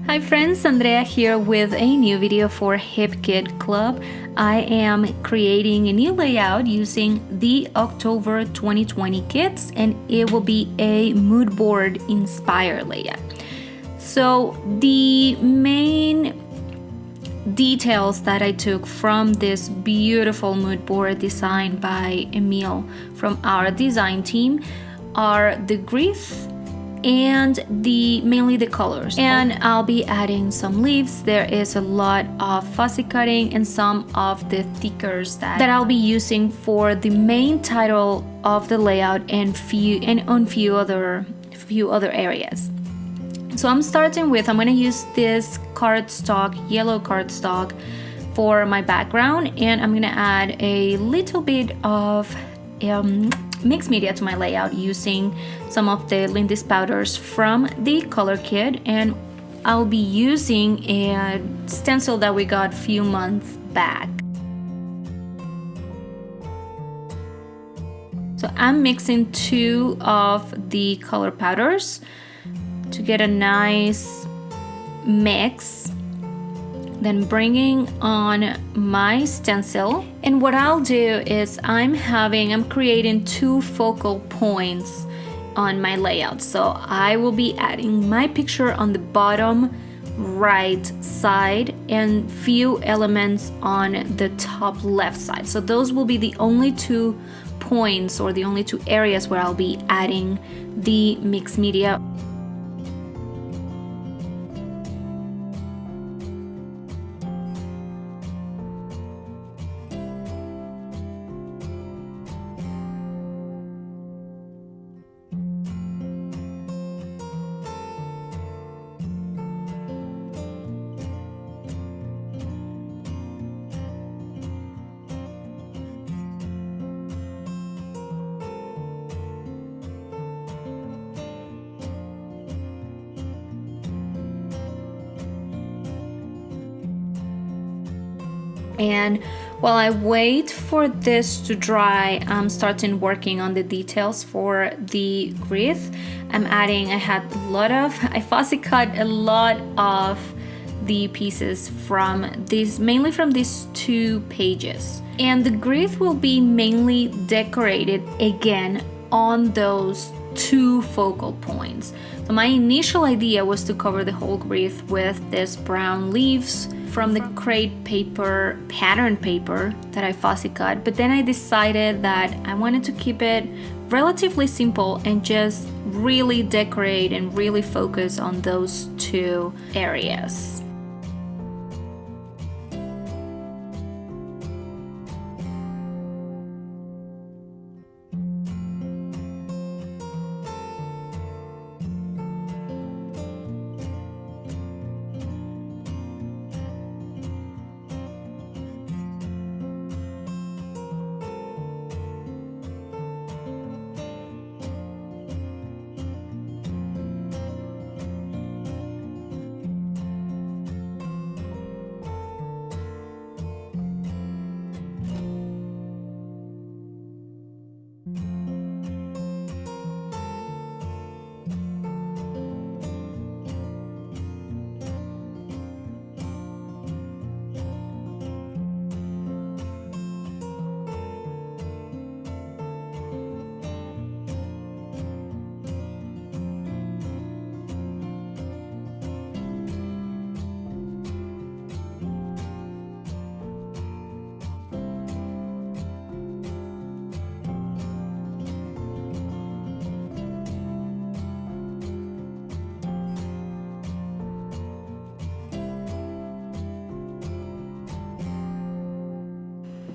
Hi friends, Andrea here with a new video for Hip Kid Club. I am creating a new layout using the October 2020 kits, and it will be a mood board inspired layout. So the main details that I took from this beautiful mood board designed by Emil from our design team are the wreath and mainly the colors, and I'll be adding some leaves. There is a lot of fussy cutting and some of the thickers that I'll be using for the main title of the layout and few other areas. So I'm going to use this cardstock, yellow cardstock for my background, and I'm going to add a little bit of mixed media to my layout using some of the Lindy's powders from the color kit, and I'll be using a stencil that we got a few months back. So I'm mixing 2 of the color powders to get a nice mix, then bringing on my stencil. And what I'll do is I'm creating 2 focal points on my layout. So I will be adding my picture on the bottom right side and few elements on the top left side. So those will be the only 2 points or the only 2 areas where I'll be adding the mixed media. And while I wait for this to dry, I'm starting working on the details for the wreath. I fussy cut a lot of the pieces mainly from these 2 pages. And the wreath will be mainly decorated again on those 2 focal points. So my initial idea was to cover the whole wreath with this brown leaves from the crate paper, pattern paper that I fussy cut, but then I decided that I wanted to keep it relatively simple and just really decorate and really focus on those 2 areas.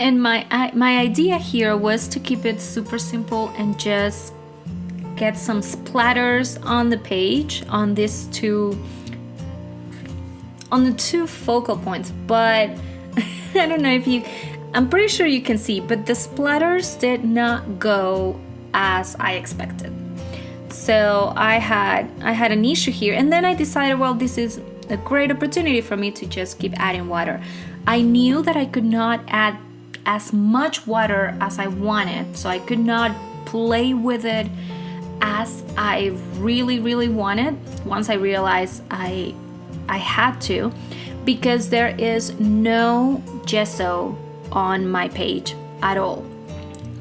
And my idea here was to keep it super simple and just get some splatters on the page on the 2 focal points. But I don't know I'm pretty sure you can see, but the splatters did not go as I expected. So I had an issue here, and then I decided, well, this is a great opportunity for me to just keep adding water. I knew that I could not add as much water as I wanted, so I could not play with it as I really wanted. Once I realized I I had to, because there is no gesso on my page at all.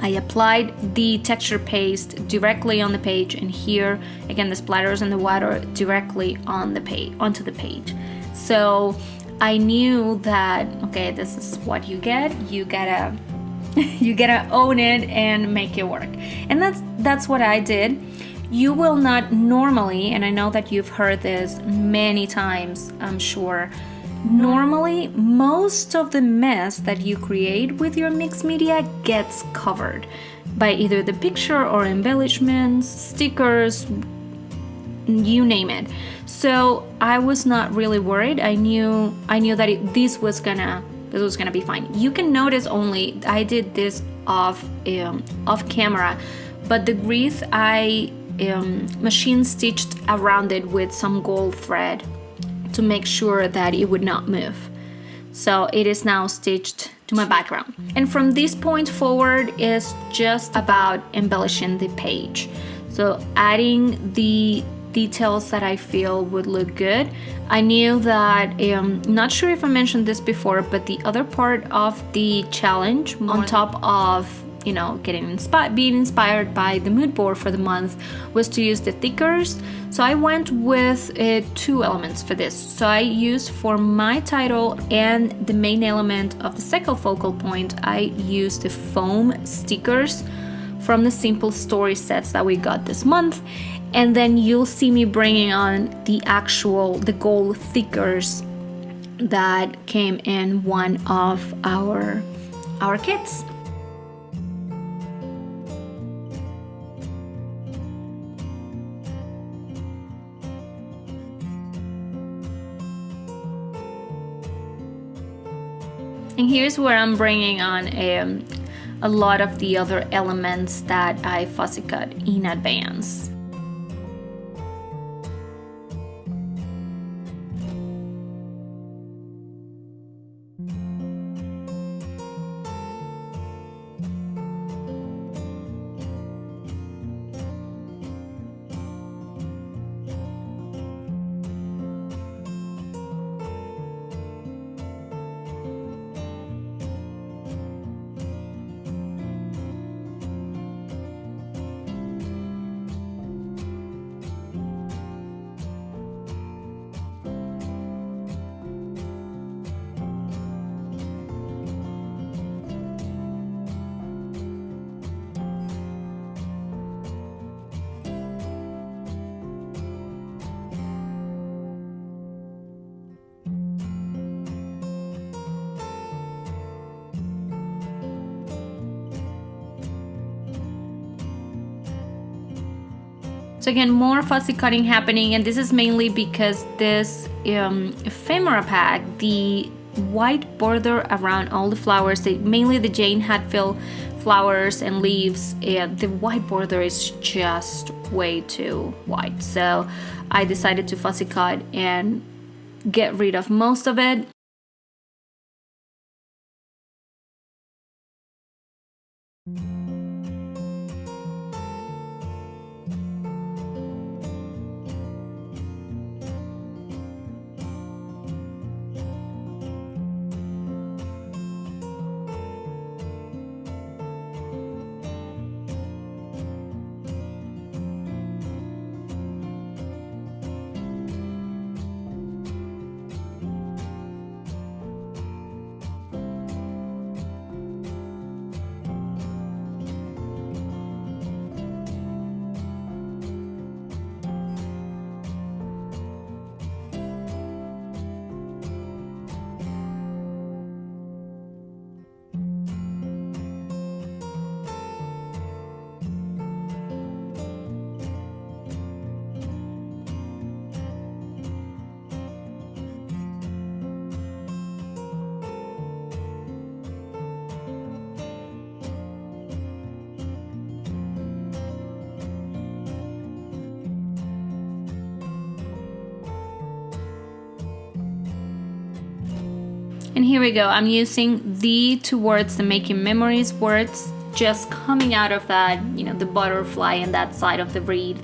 I applied the texture paste directly on the page, and here again the splatters and the water directly on the page, onto the page. So I knew that, okay, this is what you get. You gotta you gotta own it and make it work. And that's what I did. You will not normally, and I know that you've heard this many times, I'm sure, normally most of the mess that you create with your mixed media gets covered by either the picture or embellishments, stickers, you name it. So I was not really worried. I knew that this was gonna be fine. You can notice only I did this off camera, but the wreath I machine stitched around it with some gold thread to make sure that it would not move. So it is now stitched to my background. And from this point forward is just about embellishing the page. So adding the details that I feel would look good. I knew that, not sure if I mentioned this before, but the other part of the challenge, on top of being inspired by the mood board for the month, was to use the thickers. So I went with 2 elements for this. So I used, for my title and the main element of the second focal point, I used the foam stickers from the simple story sets that we got this month. And then you'll see me bringing on the gold thickers that came in one of our kits. And here's where I'm bringing on a lot of the other elements that I fussy cut in advance. So again, more fussy cutting happening, and this is mainly because this ephemera pack, the white border around all the flowers, mainly the Jane Hatfield flowers and leaves, the white border is just way too white. So I decided to fussy cut and get rid of most of it. And here we go, I'm using the two words, the making memories words, just coming out of that, the butterfly and that side of the wreath.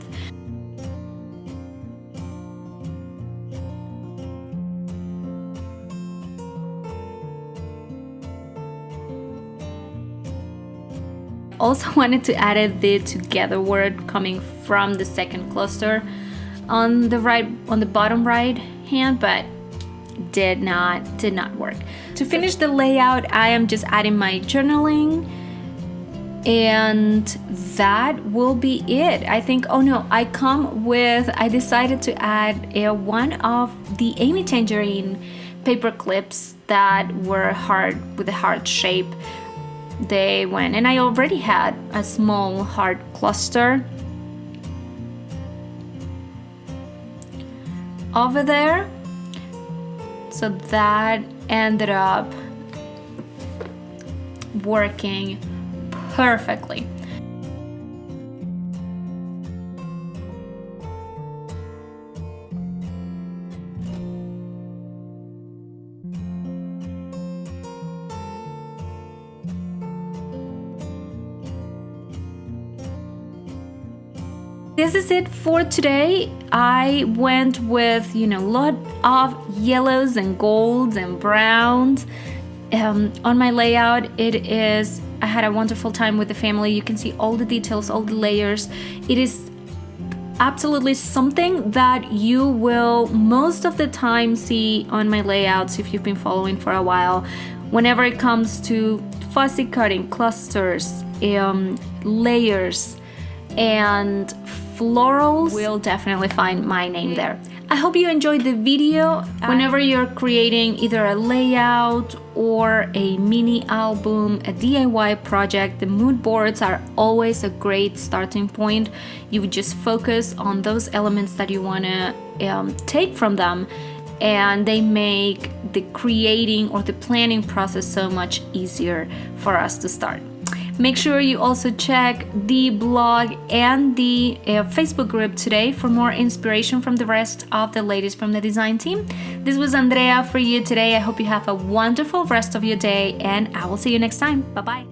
Also wanted to add the together word coming from the second cluster on the bottom right hand, but did not work. To finish the layout, I am just adding my journaling, and that will be it. I think, oh no, I decided to add one of the Amy Tangerine paper clips that were with a heart shape. They went, and I already had a small heart cluster over there, so that ended up working perfectly. This is it for today. I went with, a lot of yellows and golds and browns. On my layout, I had a wonderful time with the family. You can see all the details, all the layers. It is absolutely something that you will most of the time see on my layouts if you've been following for a while. Whenever it comes to fussy cutting, clusters, layers, and florals, will definitely find my name there. I hope you enjoyed the video. Whenever you're creating either a layout or a mini album, a DIY project, the mood boards are always a great starting point. You would just focus on those elements that you want to take from them, and they make the creating or the planning process so much easier for us to start. Make sure you also check the blog and the Facebook group today for more inspiration from the rest of the ladies from the design team. This was Andrea for you today. I hope you have a wonderful rest of your day, and I will see you next time. Bye-bye.